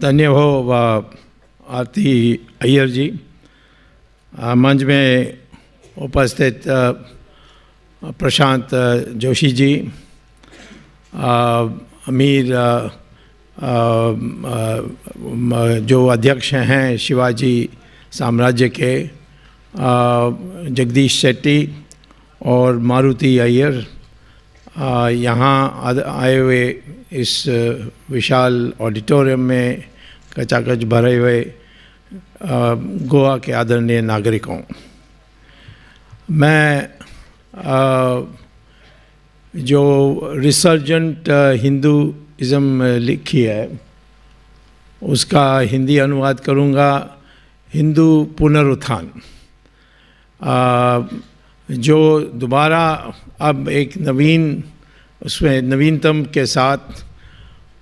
धन्य हो आरती अय्यर जी, मंच में उपस्थित प्रशांत जोशी जी, अमीर जो अध्यक्ष हैं शिवाजी साम्राज्य के, जगदीश शेट्टी और मारुति अय्यर, यहाँ आए हुए इस विशाल ऑडिटोरियम में कचाकच भरे हुए गोवा के आदरणीय नागरिकों, मैं जो रिसर्जेंट हिंदुइज़्म लिखी है उसका हिंदी अनुवाद करूँगा, हिंदू पुनरुत्थान, जो दोबारा अब एक उसमें नवीनतम के साथ,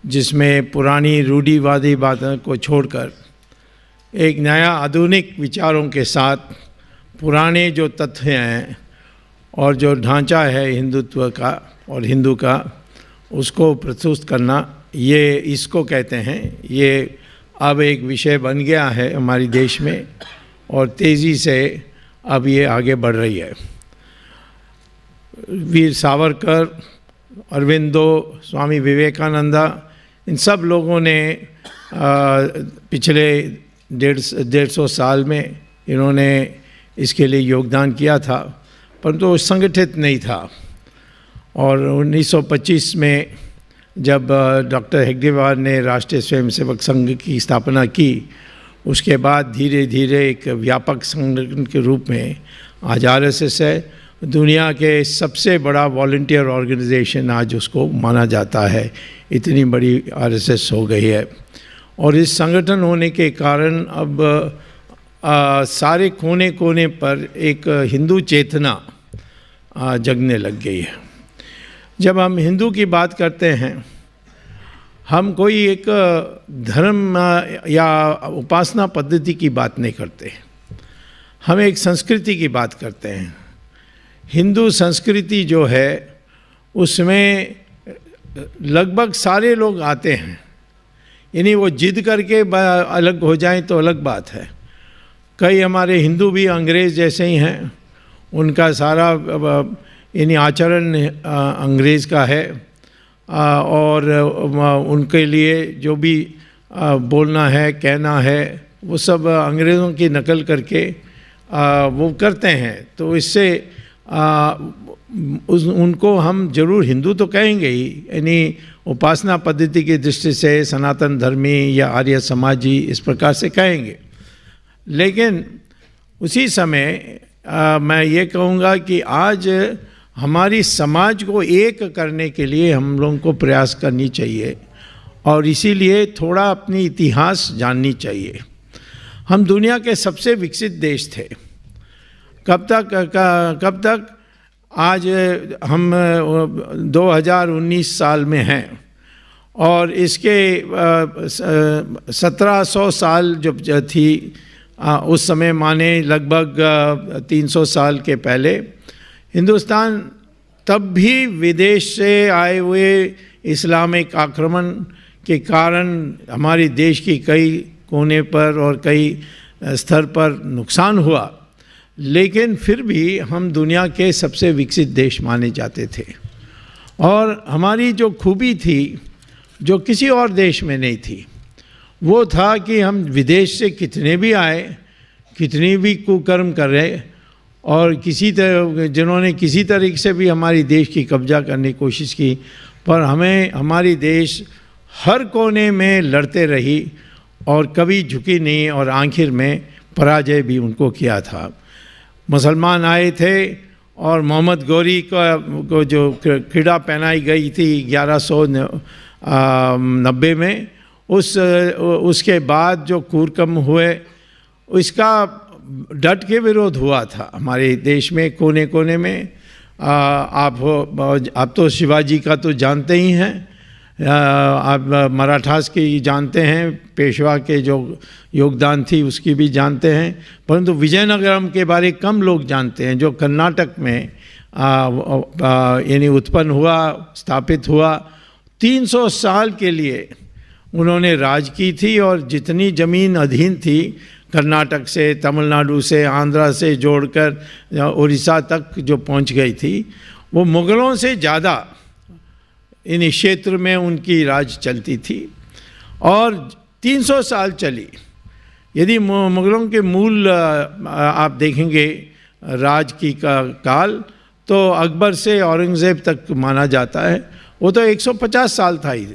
जिसमें पुरानी रूढ़िवादी बातों को छोड़कर एक नया आधुनिक विचारों के साथ पुराने जो तथ्य हैं और जो ढांचा है हिंदुत्व का और हिंदू का, उसको प्रस्तुत करना, ये इसको कहते हैं। ये अब एक विषय बन गया है हमारे देश में और तेज़ी से अब ये आगे बढ़ रही है। वीर सावरकर, अरविंदो, स्वामी विवेकानंदा, इन सब लोगों ने पिछले 150 साल में इन्होंने इसके लिए योगदान किया था, परंतु वो संगठित नहीं था। और 1925 में जब डॉक्टर हेगडेवार ने राष्ट्रीय स्वयंसेवक संघ की स्थापना की, उसके बाद धीरे धीरे एक व्यापक संगठन के रूप में आज आरएसएस है। दुनिया के सबसे बड़ा वॉलंटियर ऑर्गेनाइजेशन आज उसको माना जाता है, इतनी बड़ी आरएसएस हो गई है। और इस संगठन होने के कारण अब सारे कोने कोने पर एक हिंदू चेतना जगने लग गई है। जब हम हिंदू की बात करते हैं, हम कोई एक धर्म या उपासना पद्धति की बात नहीं करते, हम एक संस्कृति की बात करते हैं। हिंदू संस्कृति जो है उसमें लगभग सारे लोग आते हैं, यानी वो जिद करके अलग हो जाएं तो अलग बात है। कई हमारे हिंदू भी अंग्रेज़ जैसे ही हैं, उनका सारा यानी आचरण अंग्रेज़ का है और उनके लिए जो भी बोलना है, कहना है, वो सब अंग्रेज़ों की नकल करके वो करते हैं। तो इससे उनको हम जरूर हिंदू तो कहेंगे ही, यानी उपासना पद्धति की दृष्टि से सनातन धर्मी या आर्य समाजी इस प्रकार से कहेंगे। लेकिन उसी समय मैं ये कहूँगा कि आज हमारी समाज को एक करने के लिए हम लोगों को प्रयास करनी चाहिए और इसीलिए थोड़ा अपनी इतिहास जाननी चाहिए। हम दुनिया के सबसे विकसित देश थे। कब तक? आज हम 2019 साल में हैं और इसके 1700 साल जब थी, उस समय माने लगभग 300 साल के पहले, हिंदुस्तान तब भी विदेश से आए हुए इस्लामिक आक्रमण के कारण हमारे देश की कई कोने पर और कई स्तर पर नुकसान हुआ, लेकिन फिर भी हम दुनिया के सबसे विकसित देश माने जाते थे। और हमारी जो खूबी थी, जो किसी और देश में नहीं थी, वो था कि हम विदेश से कितने भी आए, कितनी भी कुकर्म कर रहे और जिन्होंने किसी तरीके से भी हमारी देश की कब्जा करने की कोशिश की, पर हमारी देश हर कोने में लड़ते रही और कभी झुकी नहीं और आखिर में पराजय भी उनको किया था। मुसलमान आए थे और मोहम्मद गौरी को जो क्रीड़ा पहनाई गई थी 1190 में, उसके बाद जो कुकर्म हुए, इसका डट के विरोध हुआ था हमारे देश में कोने कोने में। आप तो शिवाजी का तो जानते ही हैं, आप मराठास की जानते हैं, पेशवा के जो योगदान थी उसकी भी जानते हैं, परंतु विजयनगरम के बारे कम लोग जानते हैं, जो कर्नाटक में यानी उत्पन्न हुआ, स्थापित हुआ। 300 साल के लिए उन्होंने राज की थी और जितनी ज़मीन अधीन थी, कर्नाटक से, तमिलनाडु से, आंध्रा से जोड़कर उड़ीसा तक जो पहुंच गई थी, वो मुग़लों से ज़्यादा इन क्षेत्र में उनकी राज चलती थी और 300 साल चली। यदि मुग़लों के मूल आप देखेंगे राज की काल, तो अकबर से औरंगज़ेब तक माना जाता है, वो तो 150 साल था ही।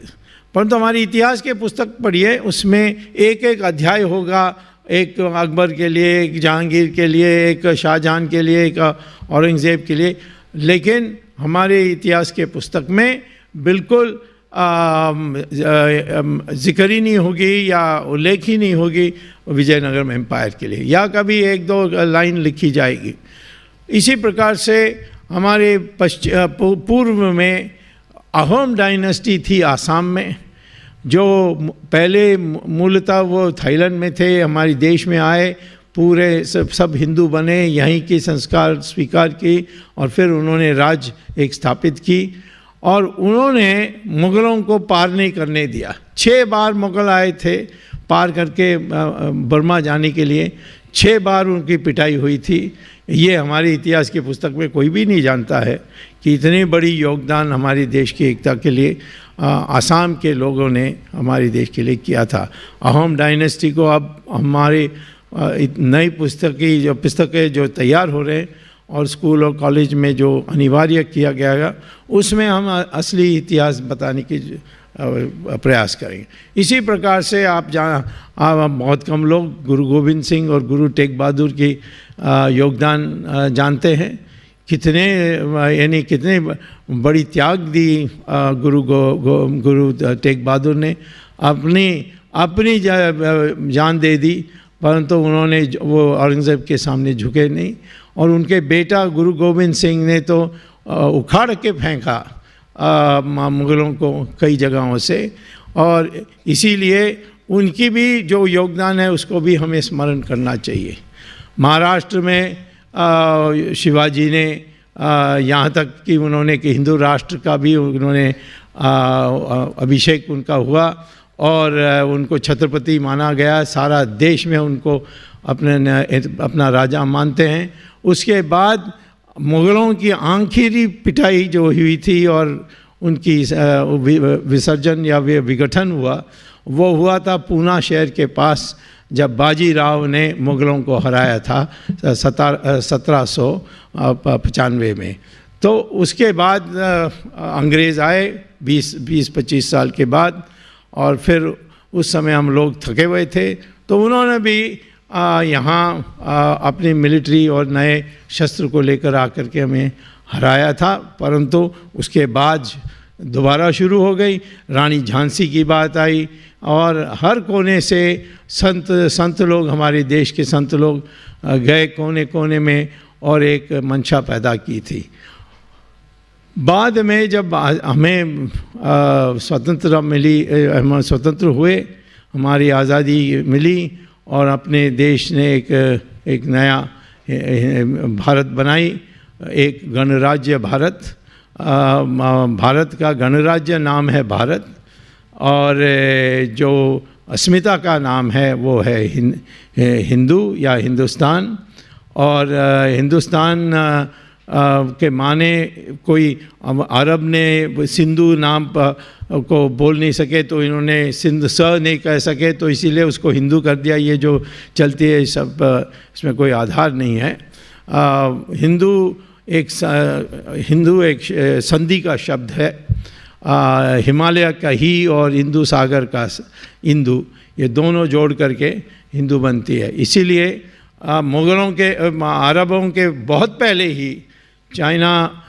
परंतु हमारी इतिहास के पुस्तक पढ़िए, उसमें एक एक अध्याय होगा, एक अकबर के लिए, एक जहांगीर के लिए, एक शाहजहां के लिए, एक औरंगज़ेब के लिए। लेकिन हमारे इतिहास के पुस्तक में बिल्कुल जिक्र ही नहीं होगी या उल्लेख ही नहीं होगी विजयनगरम एम्पायर के लिए, या कभी एक दो लाइन लिखी जाएगी। इसी प्रकार से हमारे पूर्व में अहोम डायनेस्टी थी आसाम में, जो पहले मूलतः वो थाईलैंड में थे, हमारे देश में आए, पूरे सब हिंदू बने, यहीं की संस्कार स्वीकार की और फिर उन्होंने राज एक स्थापित की। और उन्होंने मुग़लों को पार नहीं करने दिया। 6 बार मुग़ल आए थे पार करके बर्मा जाने के लिए, 6 बार उनकी पिटाई हुई थी। ये हमारे इतिहास की पुस्तक में कोई भी नहीं जानता है कि इतनी बड़ी योगदान हमारे देश की एकता के लिए आसाम के लोगों ने हमारे देश के लिए किया था। अहोम डायनेस्टी को अब हमारे नई पुस्तकें जो तैयार हो रहे हैं और स्कूल और कॉलेज में जो अनिवार्य किया गया है, उसमें हम असली इतिहास बताने की प्रयास करेंगे। इसी प्रकार से आप बहुत कम लोग गुरु गोविंद सिंह और गुरु तेग बहादुर की योगदान जानते हैं। कितने बड़ी त्याग दी गुरु तेग बहादुर ने, अपनी जान दे दी, परंतु उन्होंने वो औरंगज़ेब के सामने झुके नहीं। और उनके बेटा गुरु गोविंद सिंह ने तो उखाड़ के फेंका मुग़लों को कई जगहों से, और इसीलिए उनकी भी जो योगदान है उसको भी हमें स्मरण करना चाहिए। महाराष्ट्र में शिवाजी ने यहाँ तक कि उन्होंने कि हिंदू राष्ट्र का भी उन्होंने अभिषेक उनका हुआ और उनको छत्रपति माना गया। सारा देश में उनको अपना राजा मानते हैं। उसके बाद मुग़लों की आखिरी पिटाई जो हुई थी और उनकी विसर्जन या विघटन हुआ, वो हुआ था पूना शहर के पास, जब बाजीराव ने मुग़लों को हराया था 1795 में। तो उसके बाद अंग्रेज़ आए 20-25 साल के बाद, और फिर उस समय हम लोग थके हुए थे, तो उन्होंने भी यहाँ अपनी मिलिट्री और नए शस्त्र को लेकर आकर के हमें हराया था। परंतु उसके बाद दोबारा शुरू हो गई। रानी झांसी की बात आई और हर कोने से संत लोग, हमारे देश के संत लोग गए कोने कोने में और एक मंशा पैदा की थी। बाद में जब हमें स्वतंत्रता मिली, हम स्वतंत्र हुए, हमारी आज़ादी मिली और अपने देश ने एक नया भारत बनाई, एक गणराज्य भारत। भारत का गणराज्य नाम है भारत, और जो अस्मिता का नाम है वो है हिंदू या हिंदुस्तान। और हिंदुस्तान के माने कोई अरब ने सिंधु नाम को बोल नहीं सके तो इन्होंने सिंध स नहीं कह सके तो इसीलिए उसको हिंदू कर दिया। ये जो चलती है सब, इसमें कोई आधार नहीं है। हिंदू एक संधि का शब्द है। हिमालय का ही और हिंदू सागर का इंदु, ये दोनों जोड़ करके हिंदू बनती है। इसीलिए मुग़लों के, अरबों के बहुत पहले ही चाइना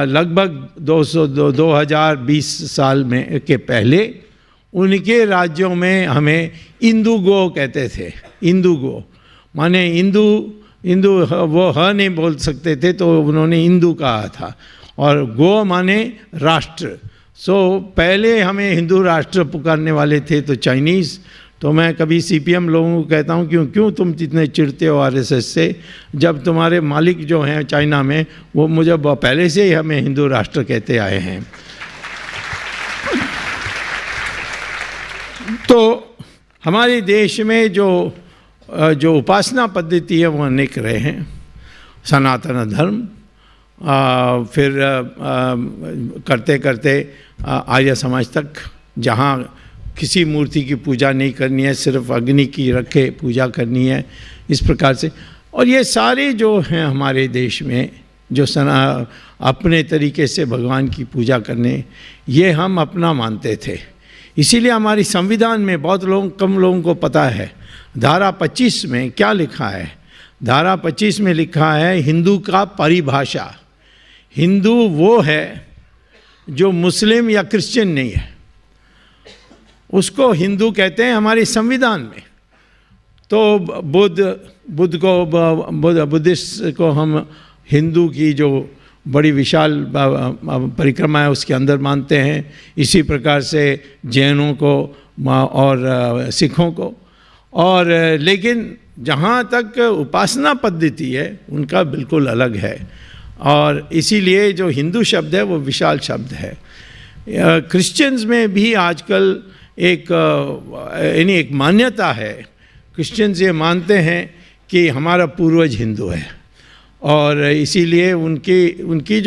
लगभग 2020 साल में के पहले उनके राज्यों में हमें इंदु गो कहते थे। इंदु गो माने इंदु वो ह नहीं बोल सकते थे तो उन्होंने इंदु कहा था, और गो माने राष्ट्र। सो पहले हमें हिंदू राष्ट्र पुकारने वाले थे तो चाइनीज़। तो मैं कभी सीपीएम लोगों को कहता हूँ क्यों तुम इतने चिढ़ते हो आरएसएस से, जब तुम्हारे मालिक जो हैं चाइना में वो मुझे पहले से ही हमें हिंदू राष्ट्र कहते आए हैं। तो हमारे देश में जो उपासना पद्धति है वो अनेक रहे हैं। सनातन धर्म, फिर करते करते आर्य समाज तक, जहाँ किसी मूर्ति की पूजा नहीं करनी है, सिर्फ अग्नि की रख के पूजा करनी है, इस प्रकार से। और ये सारे जो हैं हमारे देश में जो अपने तरीके से भगवान की पूजा करने, ये हम अपना मानते थे। इसीलिए हमारी संविधान में बहुत कम लोगों को पता है, धारा 25 में क्या लिखा है। धारा 25 में लिखा है हिंदू का परिभाषा। हिंदू वो है जो मुस्लिम या क्रिश्चियन नहीं है, उसको हिंदू कहते हैं हमारे संविधान में। तो बुद्धिस्ट को हम हिंदू की जो बड़ी विशाल परिक्रमा है उसके अंदर मानते हैं। इसी प्रकार से जैनों को और सिखों को। और लेकिन जहाँ तक उपासना पद्धति है उनका बिल्कुल अलग है। और इसीलिए जो हिंदू शब्द है वो विशाल शब्द है। क्रिश्चियंस में भी आजकल एक मान्यता है। क्रिश्चियंस ये मानते हैं कि हमारा पूर्वज हिंदू है, और इसीलिए उनकी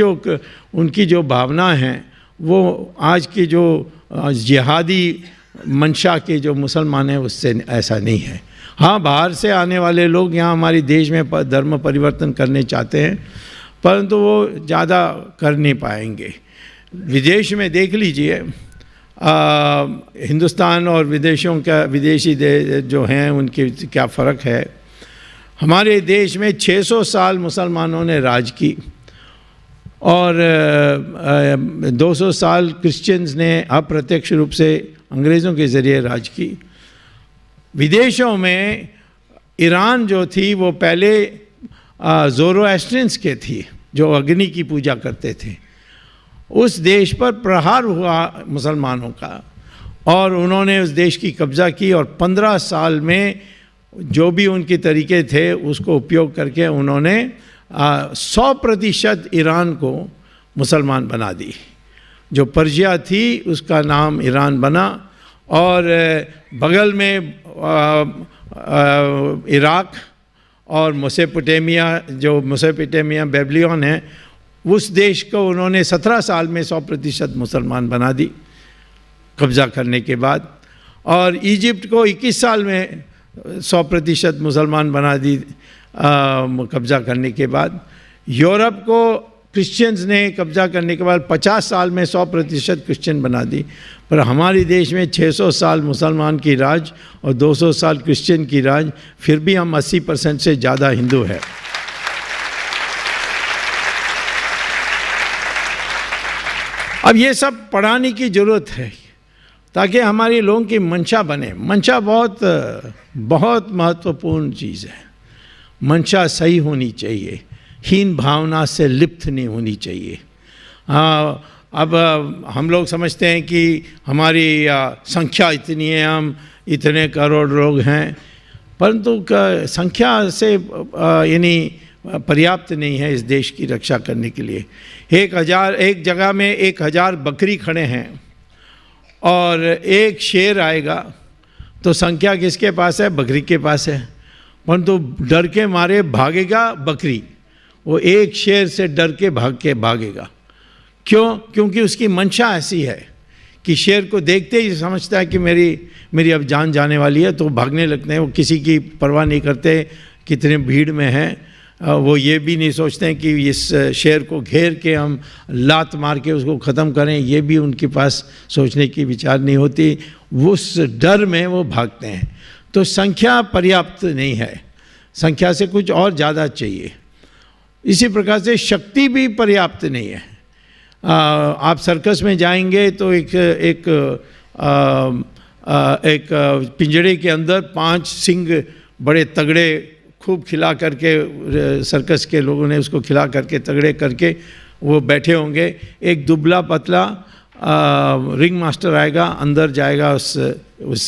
जो भावना है वो आज की जो जिहादी मंशा के जो मुसलमान हैं उससे ऐसा नहीं है। हाँ, बाहर से आने वाले लोग यहाँ हमारे देश में धर्म परिवर्तन करने चाहते हैं, परंतु वो ज़्यादा कर नहीं पाएंगे। विदेश में देख लीजिए, हिंदुस्तान और विदेशी जो हैं उनके क्या फ़र्क है। हमारे देश में 600 साल मुसलमानों ने राज की और 200 साल क्रिश्चियंस ने अप्रत्यक्ष रूप से अंग्रेज़ों के ज़रिए राज की। विदेशों में ईरान जो थी वो पहले ज़ोरोएस्ट्रियंस के थी, जो अग्नि की पूजा करते थे। उस देश पर प्रहार हुआ मुसलमानों का और उन्होंने उस देश की कब्ज़ा की, और 15 साल में जो भी उनके तरीके थे उसको उपयोग करके उन्होंने 100% ईरान को मुसलमान बना दी। जो पर्शिया थी उसका नाम ईरान बना, और बगल में इराक और मेसोपोटामिया बेबीलोन है, उस देश को उन्होंने 17 साल में 100% मुसलमान बना दी कब्ज़ा करने के बाद। और इजिप्ट को 21 साल में 100% मुसलमान बना दी कब्ज़ा करने के बाद। यूरोप को क्रिश्चियंस ने कब्ज़ा करने के बाद 50 साल में 100% क्रिश्चियन बना दी। पर हमारे देश में 600 साल मुसलमान की राज और 200 साल क्रिश्चियन की राज, फिर भी हम 80% से ज़्यादा हिंदू है। अब ये सब पढ़ाने की ज़रूरत है ताकि हमारे लोगों की मंशा बने। मंशा बहुत महत्वपूर्ण चीज़ है। मंशा सही होनी चाहिए, हीन भावना से लिप्त नहीं होनी चाहिए। अब हम लोग समझते हैं कि हमारी संख्या इतनी है, हम इतने करोड़ लोग हैं, परंतु संख्या से यानी पर्याप्त नहीं है इस देश की रक्षा करने के लिए। एक जगह में 1000 बकरी खड़े हैं और एक शेर आएगा तो संख्या किसके पास है? बकरी के पास है। परंतु डर के मारे भागेगा बकरी, वो एक शेर से डर के भागेगा। क्यों? क्योंकि उसकी मंशा ऐसी है कि शेर को देखते ही समझता है कि मेरी अब जान जाने वाली है, तो भागने लगते हैं। वो किसी की परवाह नहीं करते कितने भीड़ में हैं। वो ये भी नहीं सोचते हैं कि इस शेर को घेर के हम लात मार के उसको ख़त्म करें, ये भी उनके पास सोचने की विचार नहीं होती। उस डर में वो भागते हैं। तो संख्या पर्याप्त नहीं है, संख्या से कुछ और ज़्यादा चाहिए। इसी प्रकार से शक्ति भी पर्याप्त नहीं है। आप सर्कस में जाएंगे तो एक पिंजरे के अंदर 5 सिंह बड़े तगड़े खूब खिला करके, सर्कस के लोगों ने उसको खिला करके तगड़े करके वो बैठे होंगे। एक दुबला पतला रिंग मास्टर आएगा, अंदर जाएगा उस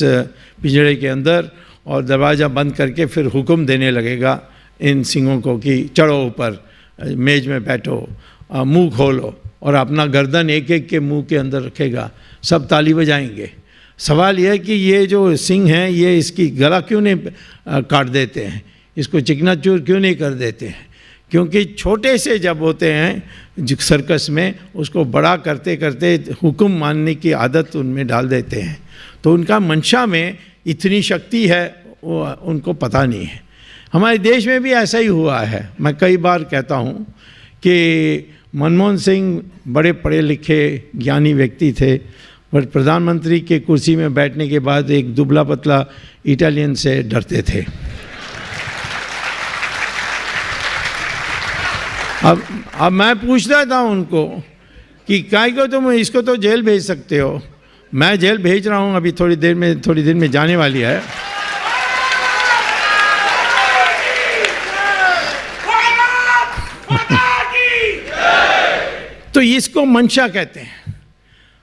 पिंजरे के अंदर और दरवाज़ा बंद करके फिर हुक्म देने लगेगा इन सिंहों को कि चढ़ो ऊपर, मेज में बैठो, मुंह खोलो, और अपना गर्दन एक एक के मुंह के अंदर रखेगा। सब ताली बजाएंगे। सवाल यह है कि ये जो सिंह हैं ये इसकी गला क्यों नहीं काट देते हैं, इसको चिकनाचूर क्यों नहीं कर देते हैं? क्योंकि छोटे से जब होते हैं सर्कस में, उसको बड़ा करते करते हुक्म मानने की आदत उनमें डाल देते हैं। तो उनका मंशा में इतनी शक्ति है वो उनको पता नहीं है। हमारे देश में भी ऐसा ही हुआ है। मैं कई बार कहता हूँ कि मनमोहन सिंह बड़े पढ़े लिखे ज्ञानी व्यक्ति थे, पर प्रधानमंत्री के कुर्सी में बैठने के बाद एक दुबला पतला इटालियन से डरते थे। अब मैं पूछता था उनको कि काहे को तुम इसको तो जेल भेज सकते हो। मैं जेल भेज रहा हूँ, अभी थोड़ी देर में जाने वाली है। तो इसको मंशा कहते हैं।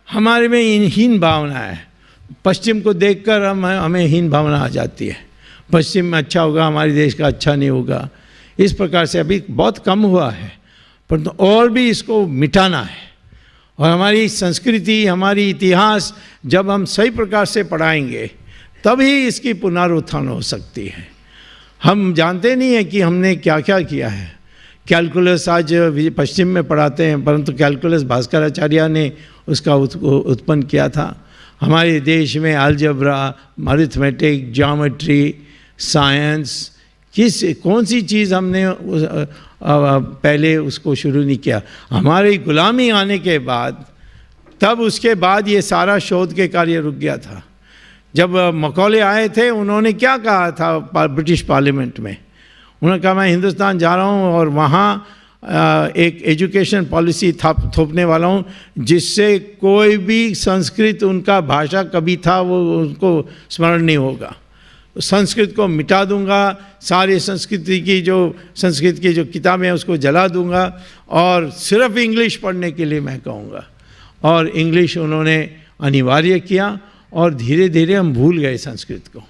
हमारे में हीन भावना है। पश्चिम को देखकर हमें हीन भावना आ जाती है। पश्चिम में अच्छा होगा, हमारे देश का अच्छा नहीं होगा। इस प्रकार से अभी बहुत कम हुआ है, परंतु और भी इसको मिटाना है। और हमारी संस्कृति, हमारी इतिहास जब हम सही प्रकार से पढ़ाएंगे तभी इसकी पुनरुत्थान हो सकती है। हम जानते नहीं हैं कि हमने क्या क्या किया है। कैलकुलस आज पश्चिम में पढ़ाते हैं, परंतु कैलकुलस भास्कराचार्य ने उसका उत्पन्न किया था। हमारे देश में अलजेब्रा, अरिथमेटिक, ज्योमेट्री, साइंस, कौन सी चीज़ हमने पहले उसको शुरू नहीं किया। हमारी गुलामी आने के बाद, तब उसके बाद ये सारा शोध के कार्य रुक गया था। जब मकौले आए थे, उन्होंने क्या कहा था ब्रिटिश पार्लियामेंट में? उन्होंने कहा मैं हिंदुस्तान जा रहा हूँ और वहाँ एक एजुकेशन पॉलिसी थोपने वाला हूँ जिससे कोई भी संस्कृत उनका भाषा कभी था वो उनको स्मरण नहीं होगा। संस्कृत को मिटा दूंगा, सारी संस्कृत की जो किताबें हैं उसको जला दूंगा और सिर्फ इंग्लिश पढ़ने के लिए मैं कहूँगा। और इंग्लिश उन्होंने अनिवार्य किया और धीरे धीरे हम भूल गए संस्कृत को।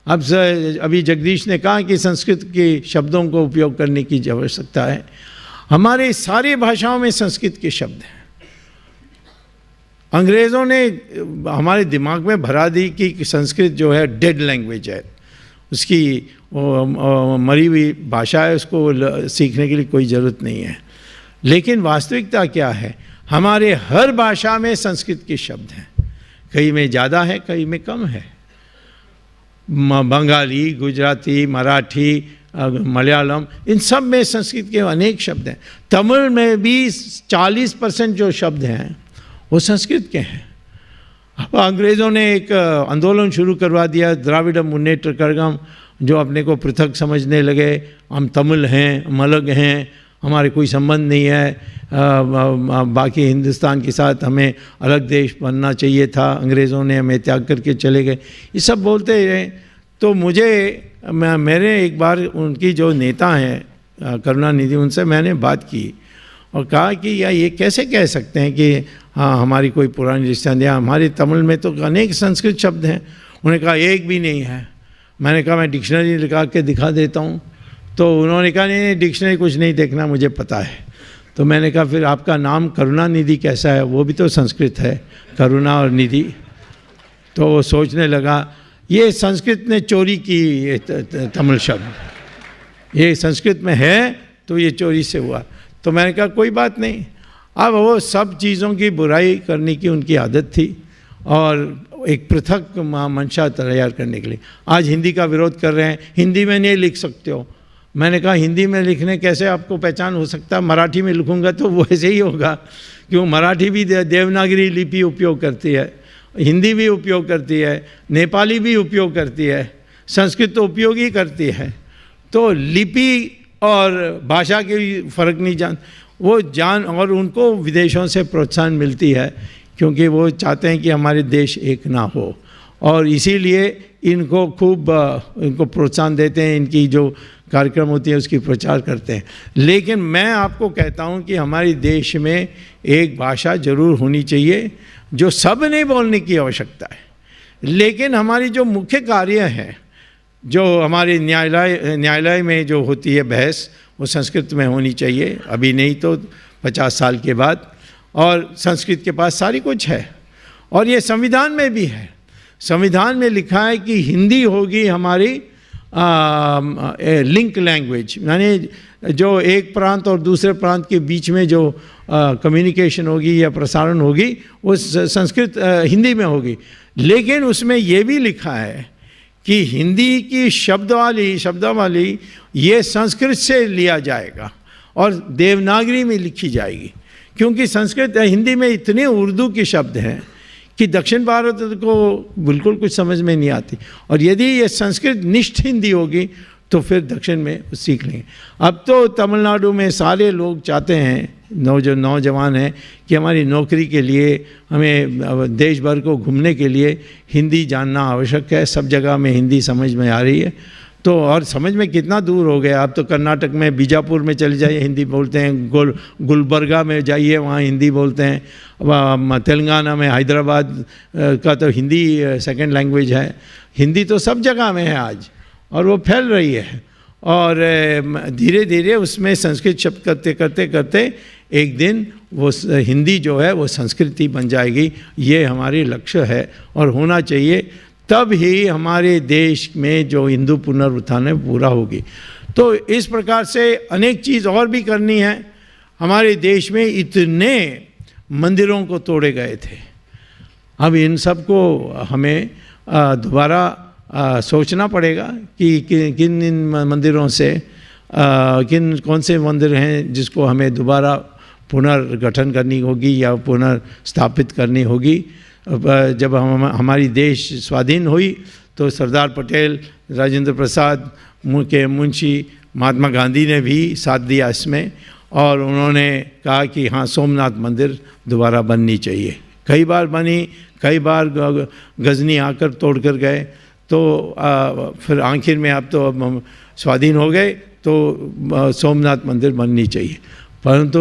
अभी जगदीश ने कहा कि संस्कृत के शब्दों को उपयोग करने की आवश्यकता है। हमारे सारी भाषाओं में संस्कृत के शब्द हैं। अंग्रेज़ों ने हमारे दिमाग में भरा दी कि संस्कृत जो है डेड लैंग्वेज है, उसकी मरी हुई भाषा है, उसको सीखने के लिए कोई ज़रूरत नहीं है। लेकिन वास्तविकता क्या है? हमारे हर भाषा में संस्कृत के शब्द हैं। कई में ज़्यादा है, कई में कम है। बंगाली, गुजराती, मराठी, मलयालम, इन सब में संस्कृत के अनेक शब्द हैं। तमिल में भी 40% जो शब्द हैं वो संस्कृत के हैं। अब अंग्रेज़ों ने एक आंदोलन शुरू करवा दिया, द्राविड़ मुन्नेत्र कड़गम, जो अपने को पृथक समझने लगे। हम तमिल हैं, हम अलग हैं, हमारे कोई संबंध नहीं है बाकी हिंदुस्तान के साथ, हमें अलग देश बनना चाहिए था, अंग्रेज़ों ने हमें त्याग करके चले गए, ये सब बोलते रहे। तो मेरे एक बार उनकी जो नेता हैं करुणानिधि, उनसे मैंने बात की और कहा कि या ये कैसे कह सकते हैं कि हाँ हमारी कोई पुरानी रिश्तेदार, हमारे तमिल में तो अनेक संस्कृत शब्द हैं। उन्होंने कहा एक भी नहीं है। मैंने कहा मैं डिक्शनरी लगा के दिखा देता हूँ। तो उन्होंने कहा नहीं डिक्शनरी कुछ नहीं देखना, मुझे पता है। तो मैंने कहा फिर आपका नाम करुणानिधि कैसा है? वो भी तो संस्कृत है, करुणा और निधि। तो वो सोचने लगा ये संस्कृत ने चोरी की ये तमिल शब्द, ये संस्कृत में है तो ये चोरी से हुआ। तो मैंने कहा कोई बात नहीं। अब वो सब चीज़ों की बुराई करने की उनकी आदत थी और एक पृथक मंशा तैयार करने के लिए आज हिंदी का विरोध कर रहे हैं। हिंदी में नहीं लिख सकते हो। मैंने कहा हिंदी में लिखने कैसे आपको पहचान हो सकता है? मराठी में लिखूंगा तो वैसे ही होगा, क्यों मराठी भी देवनागरी लिपि उपयोग करती है, हिंदी भी उपयोग करती है, नेपाली भी उपयोग करती है, संस्कृत तो उपयोग ही करती है। तो लिपि और भाषा के फ़र्क नहीं जान और उनको विदेशों से प्रोत्साहन मिलती है क्योंकि वो चाहते हैं कि हमारे देश एक ना हो और इसीलिए इनको खूब इनको प्रोत्साहन देते हैं, इनकी जो कार्यक्रम होती है उसकी प्रचार करते हैं। लेकिन मैं आपको कहता हूं कि हमारे देश में एक भाषा ज़रूर होनी चाहिए जो सब नहीं बोलने की आवश्यकता है, लेकिन हमारी जो मुख्य कार्य है, जो हमारे न्यायालय में जो होती है बहस, वो संस्कृत में होनी चाहिए, अभी नहीं तो 50 साल के बाद। और संस्कृत के पास सारी कुछ है और ये संविधान में भी है। संविधान में लिखा है कि हिंदी होगी हमारी लिंक लैंग्वेज, यानी जो एक प्रांत और दूसरे प्रांत के बीच में जो कम्युनिकेशन होगी या प्रसारण होगी वो संस्कृत हिंदी में होगी। लेकिन उसमें ये भी लिखा है कि हिंदी की शब्दावली ये संस्कृत से लिया जाएगा और देवनागरी में लिखी जाएगी, क्योंकि संस्कृत हिंदी में इतने उर्दू के शब्द हैं कि दक्षिण भारत को बिल्कुल कुछ समझ में नहीं आती। और यदि ये संस्कृत निष्ठ हिंदी होगी तो फिर दक्षिण में सीख लेंगे। अब तो तमिलनाडु में सारे लोग चाहते हैं, नौजवान हैं, कि हमारी नौकरी के लिए, हमें देश भर को घूमने के लिए हिंदी जानना आवश्यक है। सब जगह में हिंदी समझ में आ रही है। तो और समझ में कितना दूर हो गया। अब तो कर्नाटक में बीजापुर में चले जाइए हिंदी बोलते हैं, गुलबर्गा में जाइए वहाँ हिंदी बोलते हैं, तेलंगाना में हैदराबाद का तो हिंदी सेकंड लैंग्वेज है। हिंदी तो सब जगह में है आज और वो फैल रही है। और धीरे धीरे उसमें संस्कृत शब्द करते करते एक दिन वो हिंदी जो है वो संस्कृति बन जाएगी। ये हमारी लक्ष्य है और होना चाहिए, तब ही हमारे देश में जो हिंदू पुनरुत्थान है पूरा होगी। तो इस प्रकार से अनेक चीज़ और भी करनी है। हमारे देश में इतने मंदिरों को तोड़े गए थे, अब इन सब को हमें दोबारा सोचना पड़ेगा कि किन इन मंदिरों से कौन से मंदिर हैं जिसको हमें दोबारा पुनर्गठन करनी होगी या पुनर्स्थापित करनी होगी। जब हमारी देश स्वाधीन हुई तो सरदार पटेल, राजेंद्र प्रसाद के मुंशी, महात्मा गांधी ने भी साथ दिया इसमें, और उन्होंने कहा कि हाँ, सोमनाथ मंदिर दोबारा बननी चाहिए। कई बार बनी, कई बार गजनी आकर तोड़ कर गए, तो फिर आखिर में अब तो स्वाधीन हो गए तो सोमनाथ मंदिर बननी चाहिए। परंतु